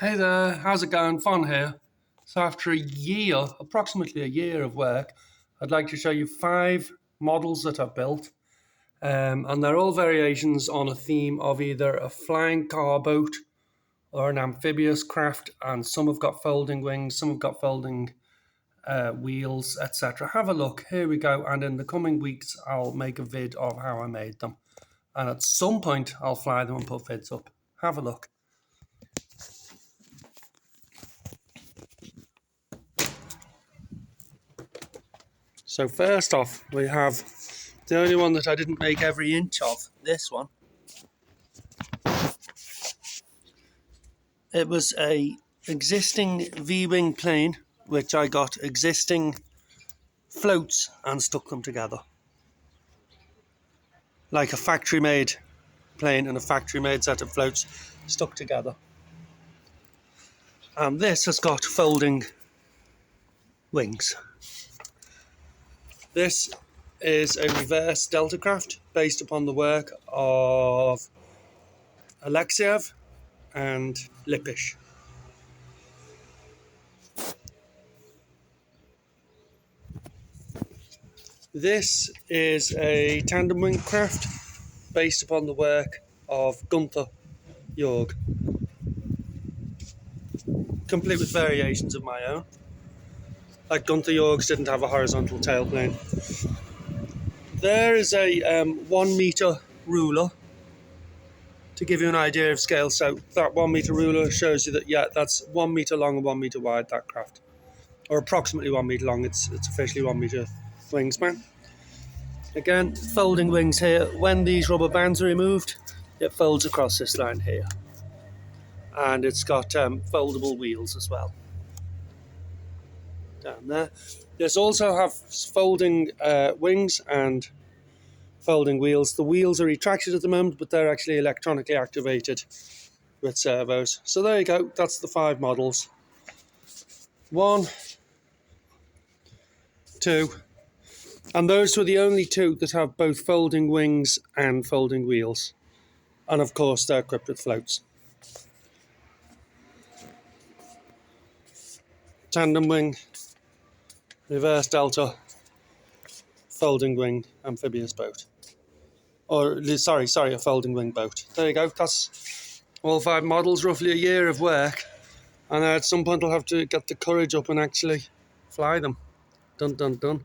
Hey there, how's it going? Fun here. So after approximately a year of work, I'd like to show you 5 models that I've built. And they're all variations on a theme of either a flying car boat or an amphibious craft, and some have got folding wings, some have got folding wheels, etc. Have a look, here we go, and in the coming weeks I'll make a vid of how I made them. And at some point I'll fly them and put vids up. Have a look. So first off, we have the only one that I didn't make every inch of, this one. It was a existing V-wing plane, which I got existing floats and stuck them together. Like a factory-made plane and a factory-made set of floats stuck together. And this has got folding wings. This is a reverse Delta craft based upon the work of Alexiev and Lipish. This is a tandem wing craft based upon the work of Gunther Jorg, complete with variations of my own. Like Gunther Jorg's didn't have a horizontal tailplane. There is a 1 meter ruler to give you an idea of scale. So that 1 meter ruler shows you that, yeah, that's 1 meter long and 1 meter wide, that craft. Or approximately 1 meter long, it's officially 1 meter wingspan. Again, folding wings here. When these rubber bands are removed, it folds across this line here. And it's got foldable wheels as well. Down there. This also have folding wings and folding wheels. The wheels are retracted at the moment, but they're actually electronically activated with servos. So there you go, that's the 5 models. 1, 2, and those were the only 2 that have both folding wings and folding wheels. And of course they're equipped with floats. Tandem wing, reverse Delta, folding wing, amphibious boat. Or, sorry, a folding wing boat. There you go, that's all 5 models, roughly a year of work. And at some point I'll have to get the courage up and actually fly them. Dun dun dun.